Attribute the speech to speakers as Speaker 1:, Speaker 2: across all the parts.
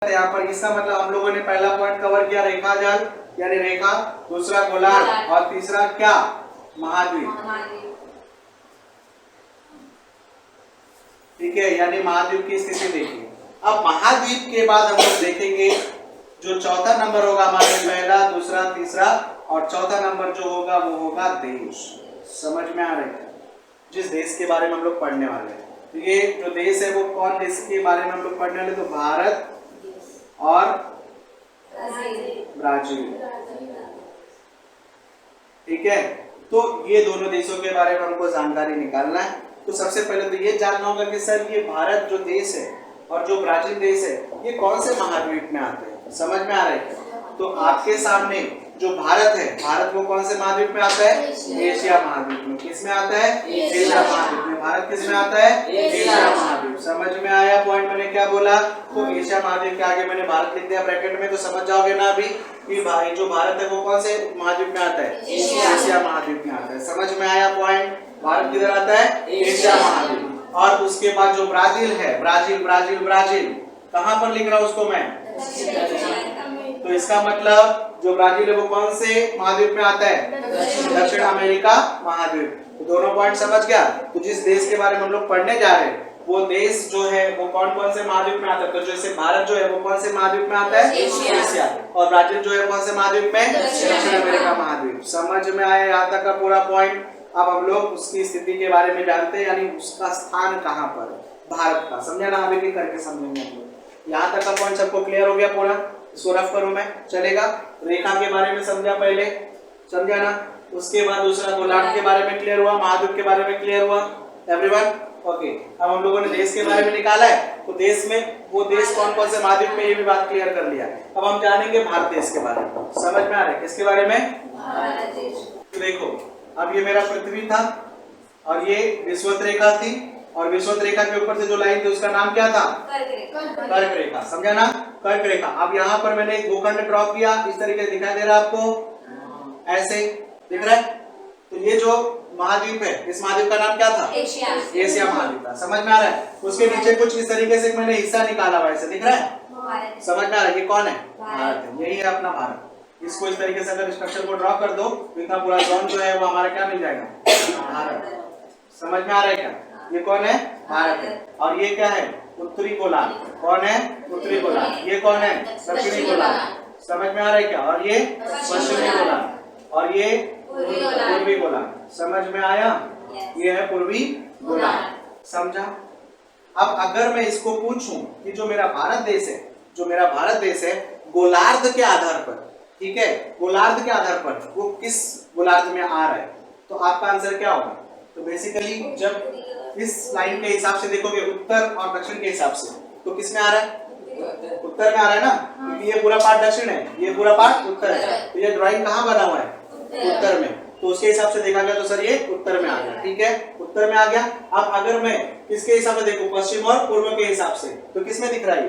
Speaker 1: यहाँ पर इसका मतलब हम लोगों ने पहला पॉइंट कवर किया रेखा जाल यानी रेखा, दूसरा गोलार्ध और तीसरा क्या महाद्वीप। ठीक है, यानी महाद्वीप की स्थिति देखिए। अब महाद्वीप के बाद हम लोग देखेंगे जो चौथा नंबर होगा हमारे पहला, दूसरा, तीसरा और चौथा नंबर जो होगा वो होगा देश। समझ में आ रहा है जिस देश के बारे में हम लोग पढ़ने वाले हैं। तो ये जो देश है वो कौन देश के बारे में हम लोग पढ़ने वाले, तो भारत और ब्राजील। ठीक है, तो ये दोनों देशों के बारे में हमको जानकारी निकालना है। तो सबसे पहले तो ये जानना होगा कि सर ये भारत जो देश है और जो ब्राजील देश है ये कौन से महाद्वीप में आते हैं। समझ में आ रहा है? तो आपके सामने जो भारत है, भारत वो कौन से महाद्वीप में आता है, एशिया महाद्वीप में। किस में आता है, एशिया महाद्वीप में। भारत किस में आता है, एशिया महाद्वीप। समझ में आया पॉइंट मैंने क्या बोला? तो एशिया महाद्वीप के आगे मैंने भारत लिख दिया ब्रैकेट में, तो समझ जाओगे ना अभी कि भाई जो भारत है वो कौन से महाद्वीप में आता है, एशिया महाद्वीप में आता है। समझ में आया पॉइंट? भारत किधर आता है, एशिया महाद्वीप। और उसके बाद जो ब्राजील है, ब्राजील ब्राजील ब्राजील कहाँ पर लिख रहा हूँ उसको मैं, तो इसका मतलब जो ब्राजील है वो कौन से महाद्वीप में आता है, दक्षिण अमेरिका महाद्वीप। तो दोनों पॉइंट समझ गया। तो जिस देश के बारे में हम लोग पढ़ने जा रहे हैं वो देश जो है वो कौन कौन से महाद्वीप में आता है। तो जैसे भारत जो है वो कौन से महाद्वीप में आता है, एशिया। और ब्राजील जो है कौन से महाद्वीप में, दक्षिण अमेरिका महाद्वीप। समझ में आया यहाँ तक का पूरा पॉइंट? अब हम लोग उसकी स्थिति के बारे में जानते हैं, यानी उसका स्थान कहाँ पर, भारत का। समझा ना? अभी करके समझेंगे हम लोग। यहाँ तक का पॉइंट सबको क्लियर हो गया पूरा? इसको रफ करूं मैं, चलेगा? रेखा के बारे में समझा पहले, समझा ना? उसके बाद दूसरा गोलार्ध के बारे में क्लियर हुआ, महाद्वीप के बारे में क्लियर हुआ एवरीवन? ओके। अब हम लोगों ने देश के बारे में निकाला है, तो देश में वो देश कौन कौन से महाद्वीप में, ये भी बात क्लियर कर लिया। अब हम जानेंगे भारत देश के बारे में। समझ में आ रहा है किसके बारे में, भारत देश। तो देखो अब ये मेरा पृथ्वी था और ये विषुवत रेखा थी, और विषुवत रेखा के ऊपर से जो लाइन थी उसका नाम क्या था, कर्क रेखा। समझा ना? कर्क रेखा। अब यहाँ पर मैंने एक भूखंड ड्रॉ किया, इस तरीके से दिखाई दे रहा है आपको, ऐसे दिख रहा है। तो ये जो महाद्वीप है, इस महाद्वीप का नाम क्या था, एशिया महाद्वीप था। समझ में आ रहा है? उसके नीचे कुछ इस तरीके से मैंने हिस्सा निकाला हुआ, ऐसे दिख रहा है? समझ में आ रहा है? ये कौन है, भारत है। यही है अपना भारत। इसको इस तरीके से अगर स्ट्रक्चर को ड्रॉ कर दो तो इतना पूरा जोन जो है वो हमारा क्या मिल जाएगा, भारत। समझ में आ रहा है क्या? ये कौन है, भारत है। और ये क्या है, उत्तरी गोलार्ध। कौन है, उत्तरी गोलार्ध। ये कौन है, दक्षिणी गोलार्ध। समझ में आ रहा है क्या? और ये पश्चिमी गोलार्ध, और ये पूर्वी गोलार्ध। समझ में आया? ये है पूर्वी गोलार्ध। समझा? अब अगर मैं इसको पूछूं कि जो मेरा भारत देश है, जो मेरा भारत देश है गोलार्ध के आधार पर, ठीक है, गोलार्ध के आधार पर वो किस गोलार्ध में आ रहा है, तो आपका आंसर क्या होगा? तो बेसिकली जब इस लाइन के हिसाब से देखोगे उत्तर और दक्षिण के हिसाब से, तो किस में आ रहा है, उत्तर में आ रहा है ना, क्योंकि ये पूरा पार्ट दक्षिण है, ये पूरा पार्ट उत्तर है। तो ये ड्राइंग कहाँ बना हुआ है, उत्तर में। तो उसके हिसाब से देखा गया तो सर ये उत्तर में आ गया। ठीक है, उत्तर में आ गया। अब अगर मैं किसके हिसाब से देखूं, पश्चिम और पूर्व के हिसाब से, तो किसमें दिख रहा है,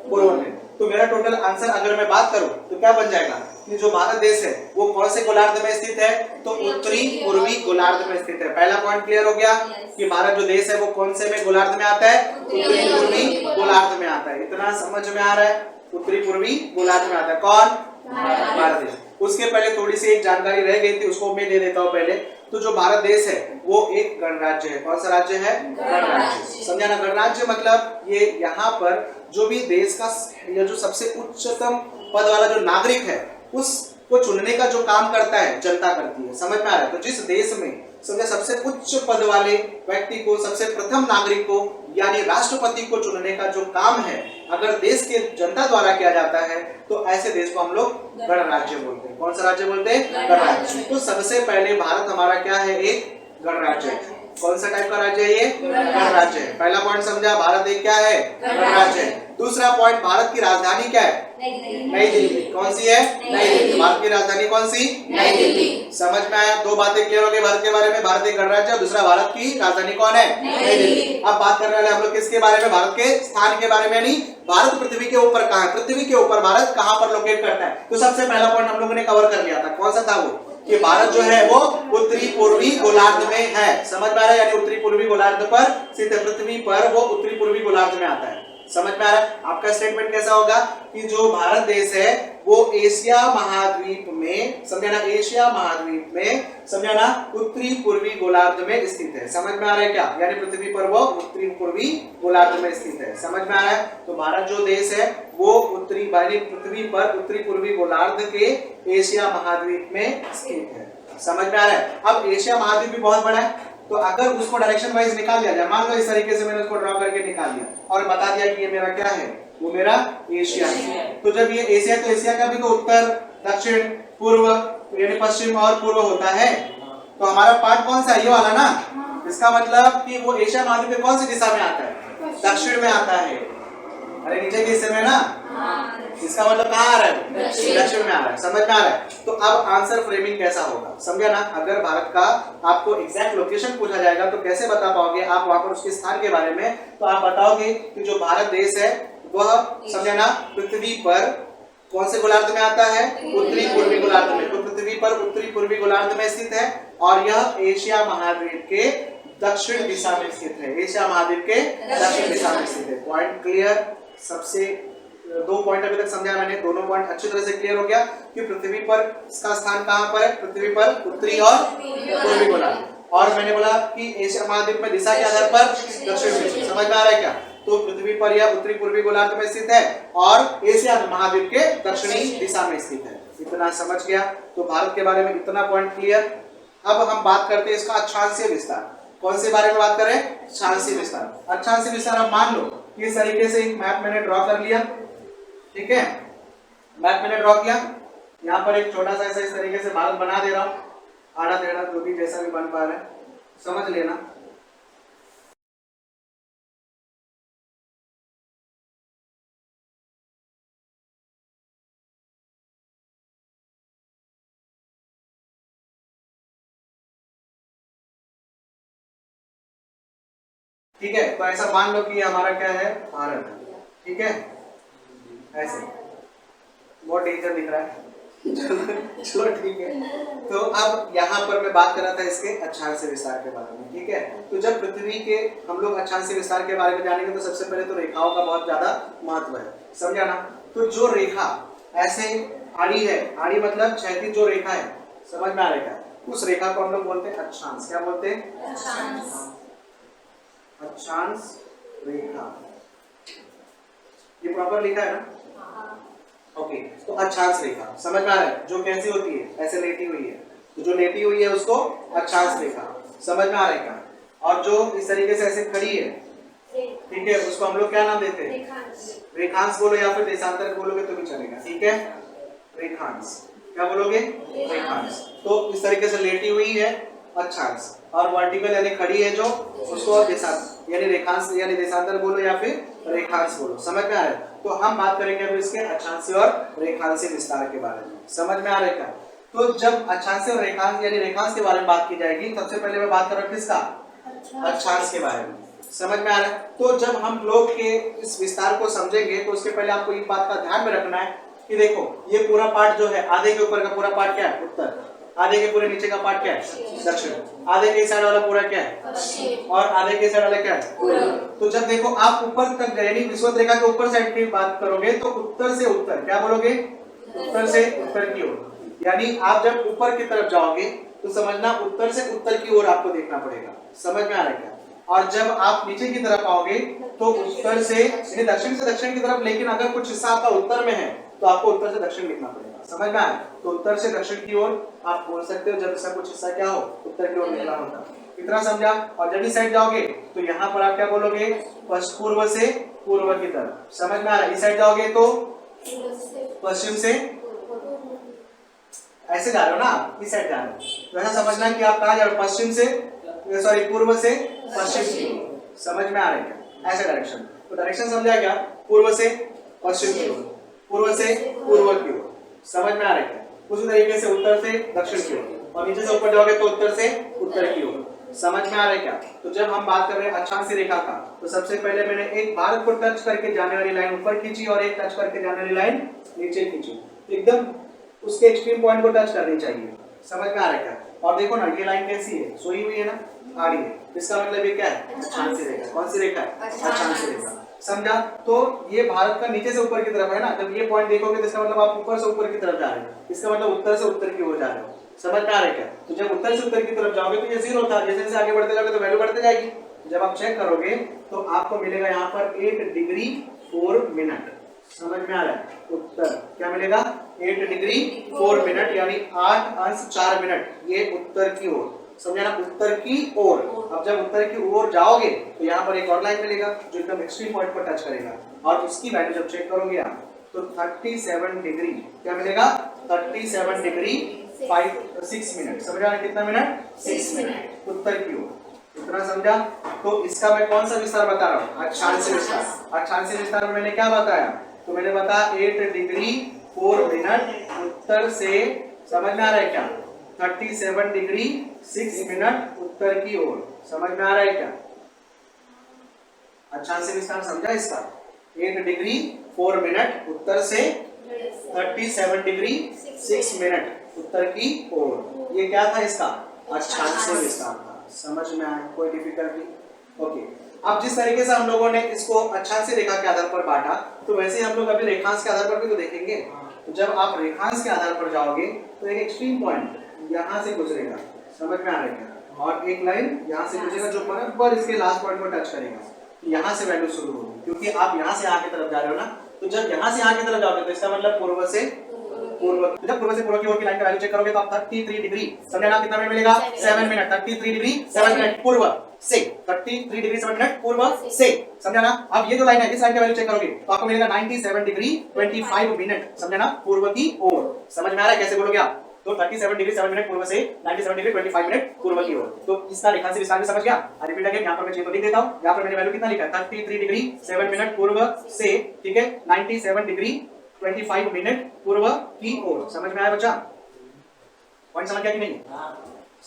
Speaker 1: पूर्व में। तो मेरा टोटल आंसर अगर मैं बात करूं तो क्या बन जाएगा कि जो भारत देश है वो कौन से गोलार्ध में स्थित है, तो उत्तरी पूर्वी गोलार्ध में स्थित है। पहला पॉइंट क्लियर हो गया कि भारत जो देश है वो कौन से में गोलार्ध में आता है, उत्तरी पूर्वी गोलार्ध में आता है। इतना समझ में आ रहा है, उत्तरी पूर्वी गोलार्ध में आता है कौन, भारत देश। उसके पहले थोड़ी सी एक जानकारी रह गई थी, उसको मैं दे देता हूँ पहले। तो जो भारत देश है वो एक गणराज्य है। कौन सा राज्य है, गणराज्य। समझा ना? गणराज्य मतलब ये यहाँ पर जो भी देश का या जो सबसे उच्चतम पद वाला जो नागरिक है उसको चुनने का जो काम करता है जनता करती है। समझ में आ रहा है? तो जिस देश में समझे सबसे उच्च पद वाले व्यक्ति को, सबसे प्रथम नागरिक को यानी राष्ट्रपति को चुनने का जो काम है अगर देश के जनता द्वारा किया जाता है तो ऐसे देश को हम लोग गणराज्य बोलते हैं। कौन सा राज्य बोलते हैं, गणराज्य। तो सबसे पहले भारत हमारा क्या है, एक गणराज्य। कौन सा टाइप का राज्य है ये, गणराज्य है। पहला पॉइंट समझा, भारत एक क्या है, गणराज्य है। दूसरा पॉइंट, भारत की राजधानी क्या है, नई दिल्ली। कौन सी है, नई दिल्ली। भारत की राजधानी कौन सी, नई दिल्ली। समझ में आया? दो बातें क्लियर हो गई भारत के बारे में, भारत एक गणराज्य है, दूसरा भारत की राजधानी कौन है, नई दिल्ली। अब बात करने वाले हम लोग किसके बारे में, भारत के स्थान के बारे में। नहीं, भारत पृथ्वी के ऊपर कहाँ है, पृथ्वी के ऊपर भारत कहाँ पर लोकेट करता है। तो सबसे पहला पॉइंट हम लोगों ने कवर कर लिया था, कौन सा था वो, कि भारत जो है वो उत्तरी पूर्वी गोलार्ध में है। समझ में आ रहा है? यानी उत्तरी पूर्वी गोलार्ध पर स्थित है, पृथ्वी पर वो उत्तरी पूर्वी गोलार्ध में आता है। समझ में आ रहा है? आपका स्टेटमेंट कैसा होगा कि जो भारत देश है वो एशिया महाद्वीप में, समझे ना, एशिया महाद्वीप में, समझे ना, उत्तरी पूर्वी गोलार्ध में स्थित है। समझ में आ रहा है क्या? यानी पृथ्वी पर वो उत्तरी पूर्वी गोलार्ध में स्थित है। समझ में आ रहा है? तो भारत जो देश है वो उत्तरी पृथ्वी पर उत्तरी पूर्वी गोलार्ध के एशिया महाद्वीप में स्थित है। समझ में आ रहा है? अब एशिया महाद्वीप भी बहुत बड़ा है, तो अगर उसको डायरेक्शन वाइज निकाल दिया जाए, मान लो इस तरीके से मैंने उसको ड्रॉ करके निकाल दिया और बता दिया कि ये मेरा क्या है, वो मेरा एशिया है। तो जब ये एशिया, तो एशिया का भी तो उत्तर, दक्षिण, पूर्व यानी पश्चिम और पूर्व होता है। तो हमारा पार्ट कौन सा है? ये वाला ना। इसका मतलब कि वो एशिया महाद्वीप में कौन सी दिशा में आता है? दक्षिण में आता है। अरे नीचे के हिस्से में ना, इसका मतलब कहाँ आ रहा है? दक्षिण में आ रहा है। समझ में आ रहा है? तो अब आंसर फ्रेमिंग कैसा होगा, समझा ना? अगर भारत का आपको एग्जैक्ट लोकेशन पूछा जाएगा तो कैसे बता पाओगे आप वहां पर उसके स्थान के बारे में? तो आप बताओगे कि जो भारत देश है वह, समझा ना, पृथ्वी पर कौन से गोलार्ध में आता है? उत्तरी पूर्वी गोलार्ध में। तो पृथ्वी पर उत्तरी पूर्वी गोलार्ध में स्थित है और यह एशिया महाद्वीप के दक्षिण दिशा में स्थित है। एशिया महाद्वीप के दक्षिण दिशा में स्थित है। Point clear? सबसे 2 पॉइंट अभी तक समझा मैंने, दोनों पॉइंट अच्छी तरह से क्लियर हो गया कि पृथ्वी पर इसका स्थान कहां पर है? पृथ्वी पर उत्तरी और पूर्वी गोलार्ध। और मैंने बोला कि एशिया महाद्वीप में दिशा के आधार पर दक्षिण में। समझ में आ रहा है क्या? तो पृथ्वी पर यह उत्तरी पूर्वी गोलार्ध में स्थित है और एशिया महाद्वीप के दक्षिणी दिशा में स्थित है। इतना समझ गया? तो भारत के बारे में इतना पॉइंट क्लियर। अब हम बात करते हैं इसका अक्षांशीय विस्तार। कौन से बारे में बात करें? अक्षांशीय विस्तार। अक्षांशीय विस्तार अब मान लो इस तरीके से एक मैप मैंने ड्रॉ कर लिया, ठीक है? मैप मैंने ड्रॉ किया, यहाँ पर एक छोटा सा ऐसा इस तरीके से भारत बना दे रहा हूँ, आधा टेढ़ा जो भी जैसा भी बन पा रहा है, समझ लेना। ठीक है, तो ऐसा मान लो कि हमारा क्या है? भारत है, ठीक है? ऐसे बहुत डेंजर दिख रहा है चलो ठीक है। तो अब यहाँ पर मैं बात कर रहा था इसके अक्षांशीय विस्तार के बारे में, ठीक है? तो जब पृथ्वी के हम लोग अक्षांशीय विस्तार के बारे में जानेंगे तो सबसे पहले तो रेखाओं का बहुत ज्यादा महत्व है, समझा ना? तो जो रेखा ऐसे आड़ी है, आड़ी मतलब क्षैतिज जो रेखा है, समझ में आ रहा है? उस रेखा को हम लोग बोलते हैं अक्षांश। क्या बोलते हैं? अक्षांश रेखा। ये प्रॉपर लिखा है ना? ओके, तो अक्षांश रेखा समझ में आ रहा है? जो कैसी होती है? ऐसे लेटी हुई है, तो जो लेटी हुई है उसको अक्षांश रेखा, समझ में आ रहा है क्या? और जो इस तरीके से ऐसे खड़ी है, ठीक है, उसको हम लोग क्या नाम देते हैं? रेखांश बोलो या फिर देशांतर बोलोगे तो भी चलेगा, ठीक है? रेखांश। क्या बोलोगे? रेखांश। तो इस तरीके से लेटी हुई है अक्षांश, और वर्टिकल यानी खड़ी है जो, उसको देशांतर यानी रेखांश यानी देशांतर बोलो या फिर रेखांश बोलो। समझ में आ रहा है? तो हम बात करेंगे अब इसके अक्षांशीय और रेखांशीय विस्तार के बारे में। समझ में आ रहा है क्या? तो जब अक्षांशीय और रेखांश यानी रेखांश के बारे में बात की जाएगी, सबसे पहले मैं बात कर रहा हूं किसका? अक्षांश के बारे में। समझ में आ रहा है? तो जब हम लोग के इस विस्तार को समझेंगे तो उसके पहले आपको एक बात का ध्यान में रखना है कि देखो ये पूरा पार्ट जो है, आधे के ऊपर का पूरा पार्ट क्या है? उत्तर। आधे के पूरे नीचे का पार्ट क्या है? दक्षिण। आधे के साइड वाला पूरा क्या है? पश्चिम। और आधे के साइड वाला क्या है? पूर्व। तो जब देखो आप ऊपर तक यानी विषुवत रेखा के ऊपर साइड की बात करोगे तो उत्तर से उत्तर, क्या बोलोगे? उत्तर से उत्तर की ओर। यानी आप जब ऊपर की तरफ जाओगे तो समझना उत्तर से उत्तर की ओर आपको देखना पड़ेगा। समझ में आ रहा है क्या? और जब आप नीचे की तरफ आओगे तो उत्तर से यानी दक्षिण से दक्षिण की तरफ, लेकिन अगर कुछ हिस्सा आपका उत्तर में है तो आपको उत्तर से दक्षिण लिखना पड़ेगा। समझ में आया? तो उत्तर से दक्षिण की ओर आप बोल सकते हो जब इसका कुछ हिस्सा क्या हो? उत्तर की ओर निकला होता। इतना समझा? और जब इस साइड जाओगे तो यहाँ पर आप क्या बोलोगे? पूर्व से पूर्व की तरफ। समझ में आ रहा है? इस साइड जाओगे तो पश्चिम से, ऐसे जा रहे हो ना, इस साइड जा रहे हो तो ऐसा समझना कि आप कहाँ जा रहे हो? पश्चिम से, सॉरी पूर्व से पश्चिम की ओर। समझ में आ रहा है क्या? ऐसा डायरेक्शन। तो डायरेक्शन समझा क्या? पूर्व से पश्चिम की ओर, पूर्व से पूर्व की ओर। समझ में आ रहा है क्या? उसी तरीके से उत्तर से दक्षिण की ओर, और नीचे से ऊपर जाओगे तो उत्तर से उत्तर की ओर। समझ में आ रहा है क्या? तो जब हम बात कर रहे हैं अक्षांशीय रेखा का, तो सबसे पहले मैंने एक भारत को टच करके जाने वाली लाइन ऊपर खींची और एक टच करके जाने वाली लाइन नीचे खींची। एकदम उसके एक्सट्रीम पॉइंट को टच करनी चाहिए। समझ में आ रहा है क्या? और देखो ना ये लाइन कैसी है? सोई हुई है ना, आड़ी है। इसका मतलब ये क्या है? अक्षांशीय रेखा। कौन सी रेखा है? अक्षांशीय रेखा। समझा? तो ये भारत का नीचे से ऊपर की तरफ है ना, जब ये पॉइंट देखोगे तो इसका मतलब आप ऊपर से ऊपर की तरफ जा रहे हो, इसका मतलब उत्तर से उत्तर की ओर जा रहे हो। समझ में आ रहा है क्या? तो जब उत्तर से उत्तर की तरफ जाओगे तो ये 0 था, जैसे जैसे आगे बढ़ते जाओगे तो वैल्यू बढ़ते जाएगी। जब आप चेक करोगे तो आपको मिलेगा यहाँ पर 8 डिग्री 4 मिनट। समझ में आ रहा है? उत्तर क्या मिलेगा? 8 डिग्री 4 मिनट, यानी 8 अंश 4 मिनट, ये उत्तर की ओर। समझा ना? उत्तर की ओर। अब जब उत्तर की ओर जाओगे तो यहाँ पर एक और लाइन मिलेगा जो एकदम एक्सट्रीम पॉइंट पर टच करेगा, और उसकी वैल्यू जब चेक करोगे आप तो 37 डिग्री, क्या मिलेगा? 37 डिग्री 6 मिनट। समझा ना? कितना मिनट? 6 मिनट उत्तर की ओर। इतना समझा? तो इसका मैं कौन सा विस्तार बता रहा हूँ? अक्षांशीय विस्तार। अक्षांशीय विस्तार में मैंने क्या बताया? तो मैंने बताया 8 डिग्री 4 मिनट उत्तर से, समझ में आ रहा है क्या? 37 डिग्री 6 मिनट उत्तर की ओर। समझ में आ रहा है क्या? अक्षांशीय विस्तार समझा इसका? 8 डिग्री 4 मिनट उत्तर से 37 डिग्री 6 मिनट उत्तर की ओर। ये क्या था इसका? अक्षांशीय विस्तार था। समझ में आया? कोई डिफिकल्टी? ओके। अब जिस तरीके से हम लोगों ने इसको अक्षांशीय रेखा के आधार पर बांटा, तो वैसे हम लोग अभी रेखांश के आधार पर भी तो देखेंगे। तो जब आप रेखांश के आधार पर जाओगे तो एक एक्सट्रीम पॉइंट यहाँ से गुजरेगा। समझ में आ रहा है क्या? और एक लाइन यहाँ से गुजरेगा जो बराबर इसके लास्ट पॉइंट को टच करेगा। यहाँ से वैल्यू शुरू होगी, क्योंकि आप यहाँ से यहाँ की तरफ जा रहे हो ना, तो जब यहाँ से यहाँ की तरफ जाओगे तो इसका मतलब पूर्व से पूर्व, जब पूर्व से पूर्व की ओर की लाइन का वैल्यू चेक करोगे तो आप 33 डिग्री, समझे ना? कितना मिनट मिलेगा? 7 मिनट। 33 डिग्री 7 मिनट पूर्व से, 33 डिग्री 7 मिनट पूर्व से, समझा ना? अब ये जो लाइन है, इस लाइन का वैल्यू चेक करोगे तो आपको मिलेगा 97 डिग्री 25 मिनट, समझे ना? पूर्व की ओर। समझ में आ रहा है कैसे बोलोगे आप? तो 37 डिग्री 7 मिनट पूर्व से 97 डिग्री 25 मिनट पूर्व की ओर। तो इसका रेखांश विस्तार में समझ गया? रिपीट अगेन, यहाँ पर मैं चीज लिख देता हूँ। यहाँ पर मैंने वैल्यू कितना लिखा है? 33 डिग्री 7 मिनट पूर्व से, ठीक है, 97 डिग्री 25 मिनट पूर्व की ओर। समझ में आया बच्चा? पॉइंट समझ गया कि नहीं?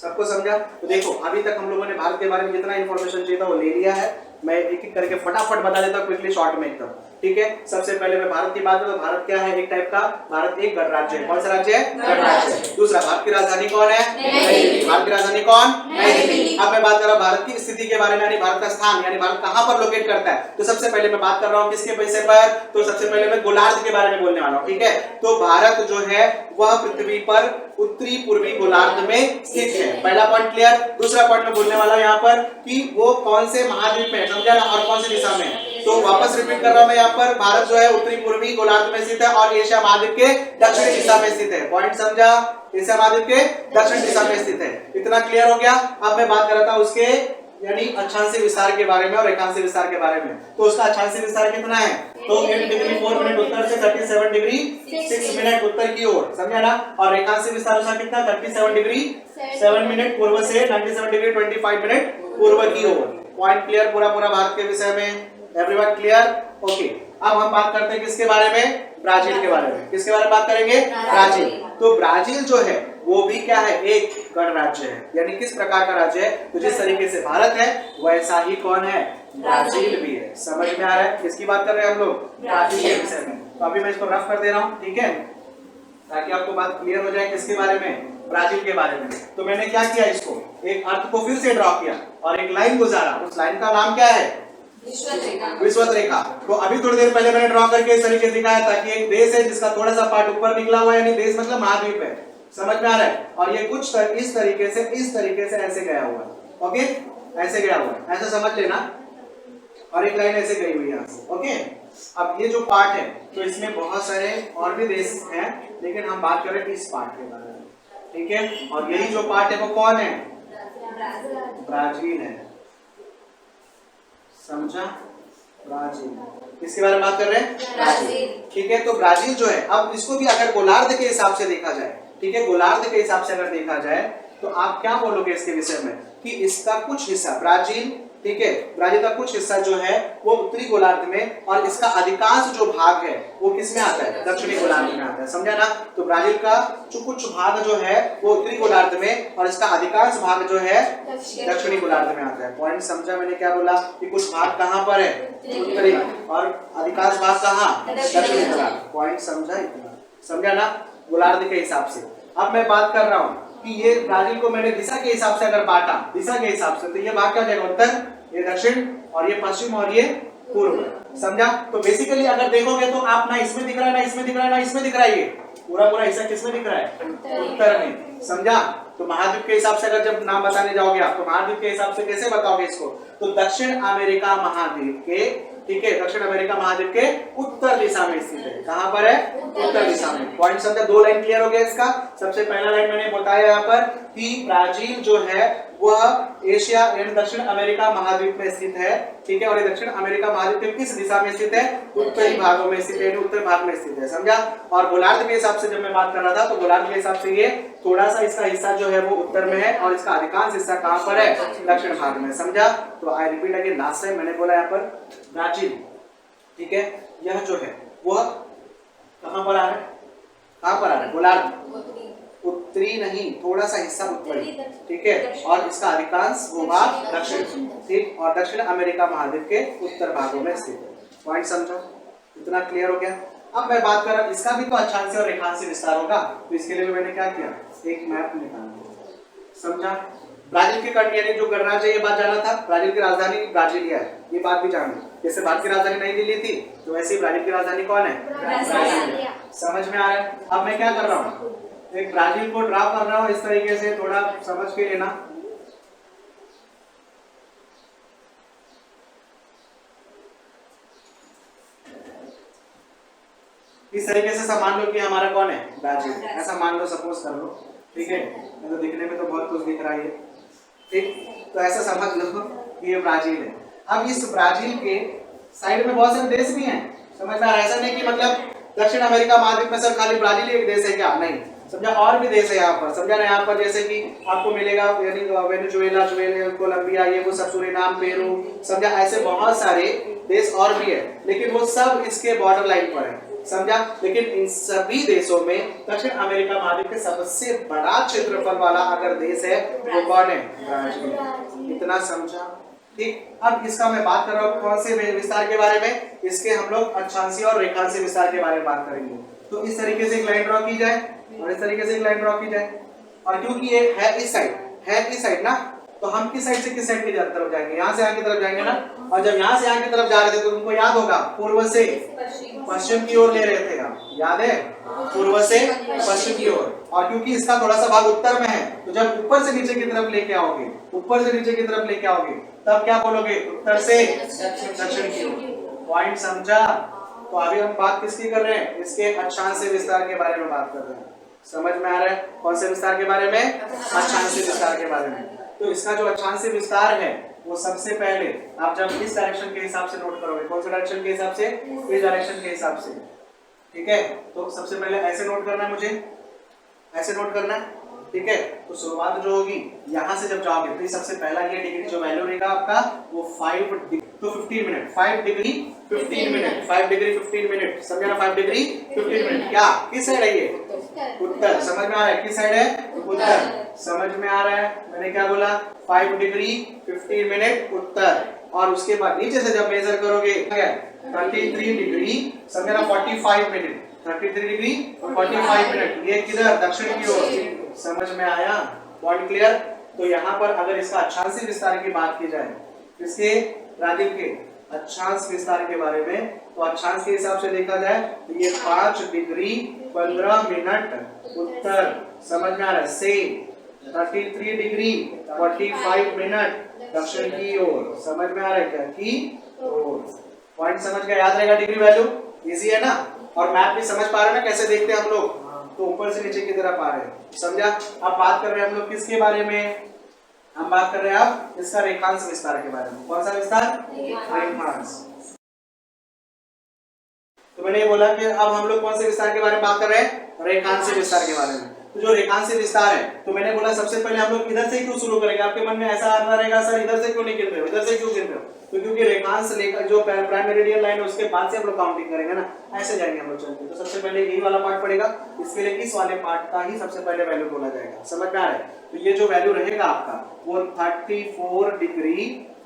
Speaker 1: सबको समझा? तो देखो, अभी तक हम लोगों ने भारत के बारे में जितना इंफॉर्मेशन चाहिए था वो ले लिया है। मैं एक एक करके फटाफट बता देता हूँ क्विकली, शॉर्ट में एकदम, ठीक है? सबसे पहले मैं भारत की बात करूं तो भारत क्या है? एक टाइप का, भारत एक गणराज्य है। कौन सा राज्य है? गणराज्य। दूसरा, भारत की राजधानी कौन है? नई दिल्ली। भारत की राजधानी कौन? नई दिल्ली। अब मैं बात कर रहा हूं भारत की स्थिति के बारे में, यानी भारत का स्थान, यानी भारत कहां पर लोकेट करता है। तो सबसे पहले मैं बात कर रहा हूं किसके पैसे पर? तो सबसे पहले मैं गोलार्ध के बारे में बोलने वाला हूं, ठीक है? तो भारत जो है वह पृथ्वी पर उत्तरी पूर्वी गोलार्ध में स्थित है। पहला पॉइंट क्लियर। दूसरा पॉइंट मैं बोलने वाला हूं यहाँ पर कि वो कौन से महाद्वीप में, समझा ना? और कौन सी दिशा में। तो वापस रिपीट कर रहा हूं मैं यहाँ पर, भारत जो है उत्तरी पूर्वी गोलार्ध में स्थित है और एशिया महाद्वीप के दक्षिणी दिशा में स्थित है। पॉइंट समझा? एशिया महाद्वीप के दक्षिण दिशा में स्थित है। इतना क्लियर हो गया? अब मैं बात कर रहा था उसके, यानी अक्षांशीय विस्तार के बारे में और रेखांशीय विस्तार के बारे में। तो उसका अक्षांशीय विस्तार कितना है? तो 8 डिग्री 4 मिनट उत्तर से 37 डिग्री 6 मिनट उत्तर की ओर, समझा ना? और रेखांशीय विस्तार उसका कितना? 37 डिग्री 7 मिनट पूर्व से 97 डिग्री 25 मिनट पूर्व की ओर। Point clear? पूरा पूरा भारत के विषय में एवरीवन क्लियर? ओके। अब हम बात करते हैं किसके बारे में? ब्राजील के बारे में। किसके बारे में बात करेंगे? ब्राजील। तो ब्राजील जो है वो भी क्या है? एक गणराज्य है। यानी किस प्रकार का राज्य है? तो जिस तरीके से भारत है वैसा ही कौन है? ब्राजील भी है। समझ में आ रहा है? किसकी बात कर रहे हैं हम लोग? ब्राजील के विषय में। तो अभी मैं इसको रफ कर दे रहा हूँ, ठीक है, ताकि आपको बात क्लियर हो जाए। किसके बारे में? ब्राजील के बारे में। तो मैंने क्या किया, इसको एक अर्थ को फिर से ड्रॉ किया और एक लाइन गुजारा। उस लाइन का नाम क्या है? विषुवत रेखा। तो अभी थोड़ी देर पहले मैंने ड्रॉ करके इस तरीके से दिखाया था कि एक देश है जिसका थोड़ा सा पार्ट ऊपर निकला हुआ है, यानी देश मतलब महाद्वीप है। समझ में आ रहा है? और ये कुछ इस तरीके से ऐसे गया हुआ है। ओके, ऐसे गया हुआ है, ऐसा समझ लेना। और एक लाइन ऐसे गई हुई है यहाँ से। ओके, अब ये जो पार्ट है तो इसमें बहुत सारे और भी देश हैं, लेकिन हम बात करें इस पार्ट के बारे में, ठीक है? और यही जो पार्ट है वो कौन है? ब्राजील है। समझा? ब्राजील। इसके बारे में बात कर रहे हैं? ब्राजील। ठीक है, तो ब्राजील जो है, अब इसको भी अगर गोलार्ध के हिसाब से देखा जाए, ठीक है, गोलार्ध के हिसाब से अगर देखा जाए तो आप क्या बोलोगे इसके विषय में? कि इसका कुछ हिस्सा ब्राजील, ठीक है, ब्राजील का कुछ हिस्सा जो है वो उत्तरी गोलार्ध में, और इसका अधिकांश जो भाग है वो किस में आता है? दक्षिणी गोलार्ध में आता है। समझा ना? तो ब्राजील का जो कुछ भाग जो है वो उत्तरी गोलार्ध में, और इसका अधिकांश भाग जो है दक्षिणी गोलार्ध में आता है। पॉइंट समझा मैंने क्या बोला? कि कुछ भाग कहाँ पर है? उत्तरी, और अधिकांश भाग कहाँ? दक्षिणी गोलार्ध। पॉइंट समझा? इतना समझा ना? गोलार्ध के हिसाब से। अब मैं बात कर रहा हूँ कि ये ब्राजील को मैंने दिशा के हिसाब से अगर बांटा, दिशा के हिसाब से, तो ये भाग क्या हो जाएगा? उत्तर, ये दक्षिण, और ये पश्चिम, और ये पूर्व। समझा? तो बेसिकली अगर देखोगे तो आप ना इसमें दिख रहा है, ना इसमें दिख रहा है, ना इसमें दिख रहा है, ये पूरा हिस्सा किसमें दिख रहा है? उत्तर में। समझा? तो महाद्वीप के हिसाब से अगर जब नाम बताने जाओगे आप, तो महाद्वीप के हिसाब से कैसे बताओगे इसको? तो दक्षिण अमेरिका महाद्वीप के, ठीक है, दक्षिण अमेरिका महाद्वीप के उत्तर दिशा में स्थित है। कहां पर है? उत्तर दिशा में। पॉइंट समझा? 2 लाइन क्लियर हो गया इसका। सबसे पहला लाइन मैंने बताया यहाँ पर कि ब्राजील जो है वह एशिया यानी दक्षिण अमेरिका महाद्वीप में स्थित है, ठीक है, और ये दक्षिण अमेरिका महाद्वीप के किस दिशा में स्थित है? उत्तरी भागों में स्थित है, उत्तर भाग में स्थित है। समझा? और गोलार्ध के हिसाब से जब मैं बात कर रहा था, तो गोलार्ध के हिसाब से ये थोड़ा सा इसका हिस्सा जो है वो उत्तर में है और इसका अधिकांश हिस्सा कहां पर है? दक्षिण भाग में। समझा? तो I repeat again, last time मैंने बोला यहाँ पर ब्राजील, ठीक है, यह जो है वह कहां पर आ रहा है? कहां पर आ रहा है? गोलार्ध, उत्तरी नहीं, थोड़ा सा हिस्सा उत्तरी, ठीक है, और इसका अधिकांश भूभाग दक्षिण, ठीक, और दक्षिण अमेरिका महाद्वीप के उत्तर भागों में स्थित है। पॉइंट समझो? इतना क्लियर हो गया? अब मैं बात कर रहा हूं, इसका भी तो अक्षांशीय और रेखांशीय विस्तार होगा, तो इसके लिए मैंने क्या किया? एक मैप निकाल दिया। समझा? ब्राजील के कंट्री यानी जो गणराज्य, ये बात जाना था, ब्राजील की राजधानी ब्राजीलिया है, ये बात भी जानो। जैसे भारत की राजधानी नई दिल्ली थी, तो वैसे ही ब्राजील की राजधानी कौन है? ब्राजीलिया। समझ में आ रहा है? अब मैं क्या कर रहा हूँ, एक ब्राजील को ड्रा कर रहा हूँ इस तरीके से, थोड़ा समझ के लेना। इस तरीके से सब मान लो कि हमारा कौन है? ब्राजील। ऐसा मान लो, सपोज कर लो, ठीक है, तो दिखने में तो बहुत कुछ दिख रहा है, ठीक, तो ऐसा समझ लो कि ये ब्राजील है। अब इस ब्राजील के साइड में बहुत सारे देश भी हैं। समझ में आ रहा है? ऐसा नहीं कि मतलब दक्षिण अमेरिका महाद्वीप में सिर्फ खाली ब्राजील ही एक देश है क्या? नहीं, समझा, और भी देश है यहाँ पर। समझा ना? यहाँ पर जैसे कि आपको मिलेगा यानी वेनेजुएला, कोलंबिया, ये वो सब, सूरीनाम, पेरू, समझा, ऐसे बहुत सारे देश और भी है, लेकिन वो सब इसके बॉर्डर लाइन पर है। समझा? लेकिन इन सभी देशों में दक्षिण अमेरिका महाद्वीप के सबसे बड़ा क्षेत्रफल वाला अगर देश है वो कौन है? ब्राजील। इतना समझा? ठीक। अब इसका मैं बात कर रहा हूँ कौन से विस्तार के बारे में? इसके हम लोग अक्षांशीय और रेखांशीय विस्तार के बारे में बात करेंगे। तो इस तरीके से एक लाइन ड्रॉ की जाए और इस तरीके से एक लाइन ड्रॉ की जाए, और क्योंकि ये है इस साइड ना, तो हम किस साइड से किस साइड की तरफ जाएंगे? यहाँ से यहाँ की तरफ जाएंगे ना। और जब यहाँ से यहाँ की तरफ जा रहे थे तो तुमको याद होगा पूर्व से पश्चिम की ओर ले रहे थे हम, याद है? पूर्व से पश्चिम की ओर। और क्योंकि इसका थोड़ा सा भाग उत्तर में है, तो जब ऊपर से नीचे की तरफ लेके आओगे, ऊपर से नीचे की तरफ लेके आओगे, तब क्या बोलोगे? उत्तर से दक्षिण की ओर। पॉइंट समझा? तो अभी हम बात किसकी कर रहे हैं? इसके अक्षांशीय विस्तार के बारे में बात कर रहे हैं। समझ में आ रहा है? कौन से विस्तार के बारे में? अक्षांशीय विस्तार के बारे में। तो इसका जो अक्षांशीय विस्तार है वो सबसे पहले आप जब इस डायरेक्शन के हिसाब से नोट करोगे, कौन से डायरेक्शन के हिसाब से? इस डायरेक्शन के हिसाब से, ठीक है। तो सबसे पहले ऐसे नोट करना है, मुझे ऐसे नोट करना है, ठीक है। तो शुरुआत जो होगी यहाँ से जब जाओगे तो सबसे पहला ये डिग्री जो वैल्यू रहेगा आपका वो 5 डिग्री, तो 15 minute, 5 degree 15 minute, 5 degree 15 minute, समझा ना? 5 डिग्री 15 मिनट। क्या किस साइड है ये? उत्तर। समझ में आ रहा है? किस साइड है? उत्तर। समझ में आ रहा है? मैंने क्या बोला? 5 डिग्री 15 मिनट उत्तर। और उसके बाद नीचे से जब मेजर करोगे 33 डिग्री, समझा ना? 45 मिनट, 33 डिग्री 45 मिनट। ये किधर? दक्षिण की ओर। समझ में आया? Point clear? तो यहाँ पर अगर इसका अक्षांशीय विस्तार की बात की जाए, इसके ब्राजील के अक्षांश विस्तार के बारे में, तो अक्षांश के हिसाब से देखा जाए तो ये 5 डिग्री 15 मिनट उत्तर। समझ में आ रहा है? से 33 डिग्री 45 मिनट दक्षिण की ओर। समझ में आ रहा है क्या? की ओर। पॉइंट समझ गया? याद रहेगा डिग्री वैल्यू? इजी है ना? और मैप भी समझ पा रहे हैं ना कैसे देखते हैं हम लोग? तो ऊपर से नीचे की तरफ आ रहे हैं। समझा? अब बात कर रहे हैं हम लोग किसके बारे में? हम बात कर रहे हैं अब इसका रेखांश विस्तार के बारे में। कौन सा विस्तार? रेखांश। तो मैंने ये बोला कि अब हम लोग कौन से विस्तार के बारे में बात कर रहे हैं? रेखांश विस्तार के बारे में। तो जो रेखांश विस्तार है, तो मैंने बोला सबसे पहले हम लोग इधर से क्यों शुरू करेंगे? आपके मन में ऐसा आता रहेगा सर इधर से क्यों नहीं गिन रहे हो, इधर से क्यों गिन रहे हो? तो क्योंकि रेखांश जो प्राइम मेरिडियन लाइन है उसके बाद से हम लोग काउंटिंग करेंगे ना, ऐसे जाएंगे हम लोग चलते। तो सबसे पहले यही वाला पार्ट पड़ेगा, इसके लिए इस वाले पार्ट का ही सबसे पहले वैल्यू बोला जाएगा। समझ में आ रहा है? तो ये जो वैल्यू रहेगा आपका वो 34 डिग्री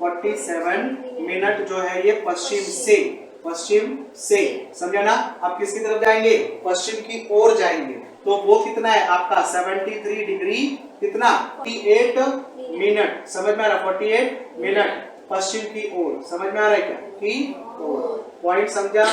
Speaker 1: 47 मिनट जो है ये पश्चिम से, समझा ना? अब किसकी तरफ जाएंगे? पश्चिम की ओर जाएंगे। तो वो कितना है आपका? 73 डिग्री कितना? 48 मिनट। समझ में आ रहा? 48 मिनट पश्चिम की ओर। समझ में आ रहा है क्या? की ओर। पॉइंट समझा?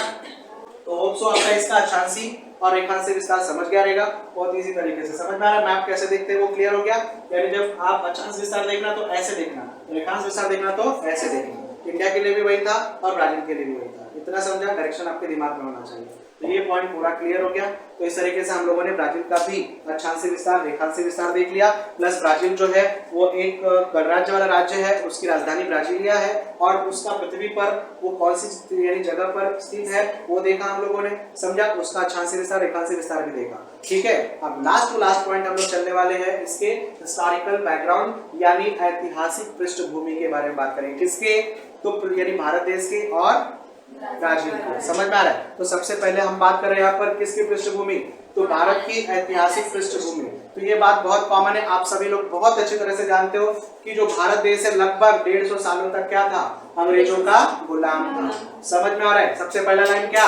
Speaker 1: तो होप सो आपका इसका अक्षांशी और रेखांश विस्तार समझ गया रहेगा। बहुत इजी तरीके से समझ में आ रहा है। मैप कैसे देखते हैं वो क्लियर हो गया। यानी जब आप अक्षांश विस्तार देखना तो ऐसे देखना, रेखांश विस्तार देखना तो ऐसे देखना। इंडिया के लिए भी वही था और ब्राजील के लिए भी वही था। इतना समझा? डायरेक्शन आपके दिमाग में होना चाहिए। तो ये पॉइंट पूरा क्लियर हो गया। तो इस तरीके से हम लोगों ने ब्राजील का भी अक्षांश विस्तार, रेखांश विस्तार देख लिया। प्लस ब्राजील जो है वो एक गणराज्य वाला राज्य है, उसकी राजधानी ब्राजीलिया है और उसका पृथ्वी पर वो कौन सी यानी जगह पर स्थित है वो देखा हम लोगों ने। समझा? उसका अक्षांश विस्तार, रेखांश विस्तार भी देखा। ठीक है, अब लास्ट टू लास्ट पॉइंट हम लोग चलने वाले हैं इसके हिस्टोरिकल बैकग्राउंड यानी ऐतिहासिक पृष्ठभूमि के बारे में बात करेंगे। किसके? तो यानी भारत देश के और ब्राजील को। समझ में आ रहा है? तो सबसे पहले हम बात कर रहे हैं यहाँ पर किसकी पृष्ठभूमि? तो भारत की ऐतिहासिक पृष्ठभूमि। तो ये बात बहुत कॉमन है, आप सभी लोग बहुत अच्छी तरह से जानते हो कि जो भारत देश है लगभग 150 सालों तक क्या था? अंग्रेजों का गुलाम था। समझ में आ रहा है? सबसे पहला लाइन क्या?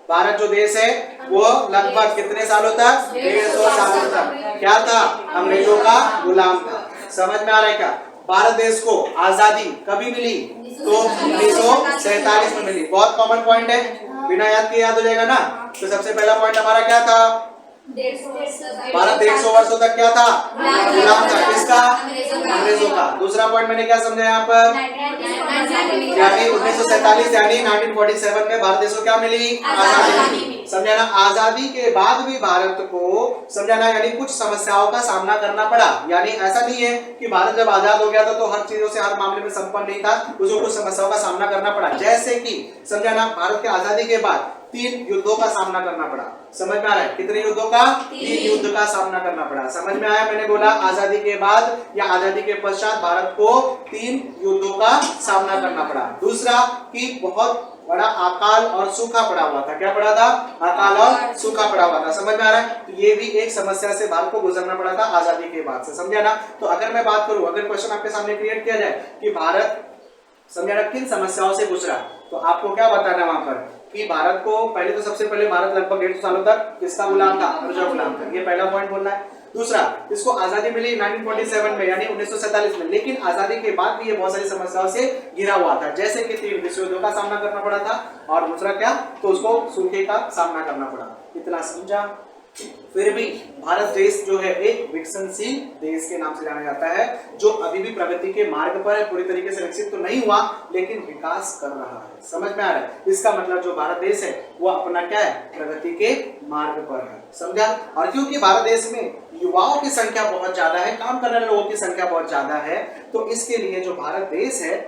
Speaker 1: भारत जो देश है वो लगभग कितने सालों तक? 150 सालों तक क्या था? अंग्रेजों का गुलाम था। समझ में आ रहा है क्या? भारत देश को आजादी कभी मिली? तो 1947 में मिली। बहुत कॉमन पॉइंट है, बिना याद किए याद हो जाएगा ना। तो सबसे पहला पॉइंट हमारा क्या था? भारत 150 वर्षों तक क्या था? गुलाम था। किसका? अंग्रेजों का। दूसरा पॉइंट मैंने क्या समझा यहाँ पर? यानी 1947 यानी 1947 में भारत देश को क्या मिली? आजादी। समझा ना? आजादी के बाद भी भारत को समझा ना यानी कुछ समस्याओं का सामना करना पड़ा। यानी ऐसा नहीं है कि भारत जब आजाद हो गया था तो हर चीजों से हर मामले में संपन्न नहीं था, उसको कुछ समस्याओं का सामना करना पड़ा। जैसे कि समझा ना भारत के आजादी के बाद 3 युद्धों का सामना करना पड़ा। समझ में आ रहा है? कितने युद्धों का? 3 युद्ध का सामना करना पड़ा। समझ में आया? मैंने बोला आजादी के बाद या आजादी के पश्चात भारत को 3 युद्धों का सामना करना पड़ा। दूसरा कि बहुत बड़ा अकाल और सूखा पड़ा हुआ था। क्या पड़ा था? अकाल और सूखा पड़ा हुआ था। समझ में आ रहा है? तो ये भी एक समस्या से भारत को गुजरना पड़ा था आजादी के बाद से। समझा ना? तो अगर मैं बात करूं, अगर क्वेश्चन आपके सामने क्रिएट किया जाए कि भारत समझा ना किन समस्याओं से गुजरा, तो आपको क्या बताना वहां पर कि भारत को पहले तो सबसे पहले भारत लगभग 150 सालों तक किसका गुलाम था? अंग्रेजों का गुलाम था। ये पहला पॉइंट बोलना है। दूसरा, इसको आजादी मिली 1947 में यानी 1947 में, लेकिन आजादी के बाद भी ये बहुत सारी समस्याओं से घिरा हुआ था। जैसे कि 3 विश्व युद्धों का सामना करना पड़ा था और दूसरा क्या? तो उसको सूखे का सामना करना पड़ा। इतना समझा? फिर भी भारत देश जो है एक विकसनशील देश के नाम से जाना जाता है, जो अभी भी प्रगति के मार्ग पर है। पूरी तरीके से विकसित तो नहीं हुआ लेकिन विकास कर रहा है। समझ में आ रहा है? इसका मतलब जो भारत देश है वो अपना क्या है? प्रगति के मार्ग पर है। समझा? और क्योंकि भारत देश में युवाओं की संख्या बहुत ज्यादा है, काम करने वाले लोगों की संख्या बहुत ज्यादा है, तो इसके लिए जो भारत देश है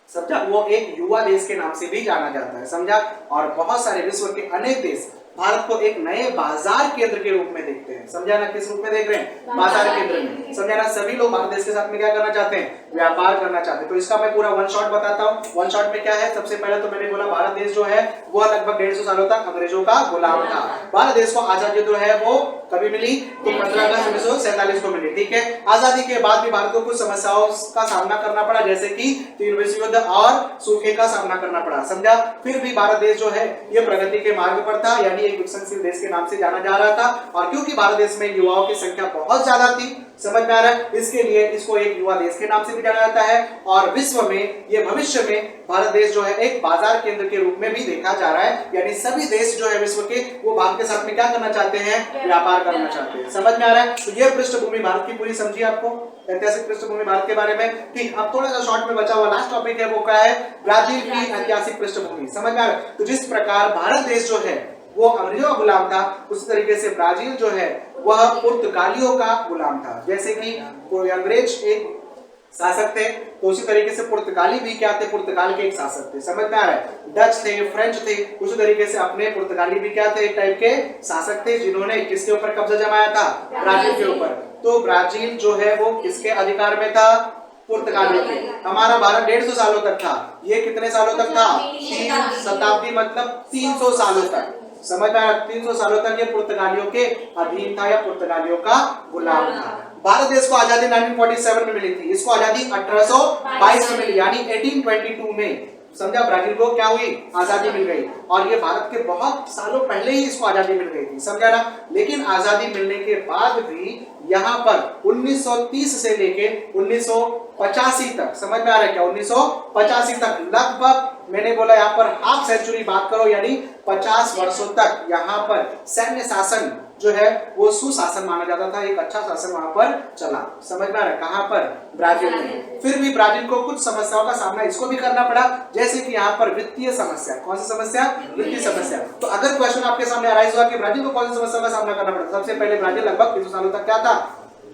Speaker 1: समझा वो एक युवा देश के नाम से भी जाना जाता है। समझा? और बहुत सारे विश्व के अनेक देश भारत को एक नए बाजार केंद्र के रूप में देखते हैं। समझा ना? किस रूप में देख रहे हैं? बाजार केंद्र में। समझा ना? सभी लोग भारत देश के साथ में क्या करना चाहते हैं? व्यापार करना चाहते हैं। तो इसका मैं पूरा वन शॉट बताता हूँ। वन शॉट में क्या है? सबसे पहले तो मैंने बोला भारत देश जो है वो लगभग 150 सालों तक अंग्रेजों का गुलाम था। भारत देश को आजादी जो है वो कभी मिली? तो 15 अगस्त 1947 को मिली। ठीक है। आजादी के बाद भी भारत को कुछ समस्याओं का सामना करना पड़ा, जैसे कि 3 विश्व युद्ध और सूखे का सामना करना पड़ा। समझा? फिर भी भारत देश जो है ये प्रगति के मार्ग पर था, यानी एक विकसनशील देश के नाम से जाना जा रहा था। और क्योंकि भारत देश में युवाओं की संख्या बहुत ज्यादा थी, समझ में आ रहा है, इसके लिए इसको एक युवा देश के नाम से भी जाना जाता है। और विश्व में ये भविष्य में भारत देश जो है एक बाजार केंद्र के रूप में भी देखा जा रहा है। यानी सभी देश जो है विश्व के वो भारत के साथ में क्या करना चाहते हैं? व्यापार करना चाहते हैं। समझ में आ रहा है? तो ये पृष्ठभूमि भारत की पूरी समझी आपको, ऐतिहासिक पृष्ठभूमि भारत के बारे में। ठीक, अब थोड़ा सा शॉर्ट में बचा हुआ लास्ट टॉपिक है वो क्या है? ब्राजील की ऐतिहासिक पृष्ठभूमि। समझ में आ रहा है? तो जिस प्रकार भारत देश जो है वो अंग्रेजों का गुलाम था, उसी तरीके से ब्राजील जो है वह पुर्तगालियों का गुलाम था। जैसे कि अंग्रेज एक शासक थे तो उसी तरीके से पुर्तगाली भी क्या थे? पुर्तगाल के एक शासक थे। समझ में आ रहा है? डच थे, फ्रेंच थे, उसी तरीके से अपने पुर्तगाली भी क्या थे? एक टाइप के शासक थे जिन्होंने किसके ऊपर कब्जा जमाया था? ब्राजील के ऊपर। तो ब्राजील जो है वो किसके अधिकार में था? पुर्तगाली के। हमारा भारत 150 सालों तक था, ये कितने सालों तक था? 3 शताब्दी मतलब 300 सालों तक। समझ में आया? 300 सालों तक ये पुर्तगालियों के अधीन था या पुर्तगालियों का गुलाम था। भारत देश को आजादी 1947 में मिली थी, इसको आजादी 1822 में मिली, यानी 1822 में समझा, ब्राजील को क्या हुई, आजादी मिल गई। और ये भारत के बहुत सालों पहले ही इसको आजादी मिल गई थी, समझा ना। लेकिन आजादी मिलने के बाद भी यहाँ पर 1930 से लेके 1985 तक, समझ में आ रहा है क्या, 1985 तक लगभग, मैंने बोला यहाँ पर हाफ सेंचुरी बात करो, यानी 50 वर्षों तक यहाँ पर सैन्य शासन जो है वो सुशासन माना जाता था, एक अच्छा शासन वहां पर चला, समझ में आ रहा है, कहां पर, ब्राजील में। फिर भी ब्राजील को कुछ समस्याओं का सामना इसको भी करना पड़ा, जैसे कि यहाँ पर वित्तीय समस्या। कौन सी समस्या, वित्तीय समस्या। तो अगर क्वेश्चन आपके सामने अराइज हुआ कि ब्राजील को कौन सी समस्या का सामना करना पड़ा, सबसे पहले ब्राजील लगभग 300 सालों तक क्या था,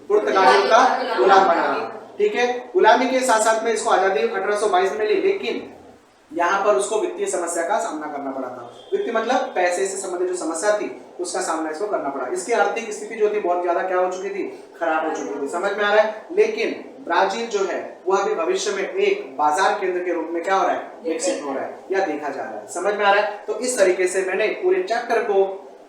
Speaker 1: पुर्तगालियों का गुलाम बना रहा, ठीक है। गुलामी के साथ साथ में इसको आजादी 1822 में मिली, लेकिन यहाँ पर उसको वित्तीय समस्या का सामना करना पड़ा था। वित्तीय मतलब पैसे से संबंधित जो समस्या थी उसका सामना इसको करना पड़ा। इसकी आर्थिक स्थिति जो थी बहुत ज्यादा क्या हो चुकी थी, खराब हो चुकी थी, समझ में आ रहा है। लेकिन ब्राजील जो है वो अभी भविष्य में एक बाजार केंद्र के रूप में क्या हो रहा है, विकसित हो रहा है या देखा जा रहा है, समझ में आ रहा है। तो इस तरीके से मैंने पूरे चैप्टर को,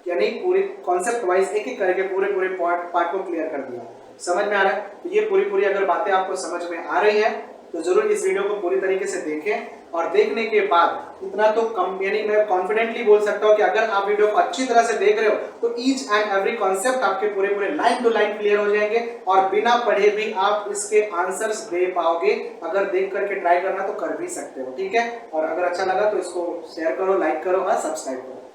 Speaker 1: यानी पूरी कॉन्सेप्ट वाइज एक एक करके पूरे पार्ट को क्लियर कर दिया, समझ में आ रहा है। तो ये पूरी अगर बातें आपको समझ में आ रही है तो जरूर इस वीडियो को पूरी तरीके से देखें, और देखने के बाद इतना तो कम, यानी मैं कॉन्फिडेंटली बोल सकता हूं कि अगर आप वीडियो को अच्छी तरह से देख रहे हो तो ईच एंड एवरी कॉन्सेप्ट आपके पूरे लाइन टू लाइन क्लियर हो जाएंगे, और बिना पढ़े भी आप इसके आंसर्स दे पाओगे। अगर देख करके ट्राई करना तो कर भी सकते हो, ठीक है। और अगर अच्छा लगा तो इसको शेयर करो, लाइक करो और सब्सक्राइब करो।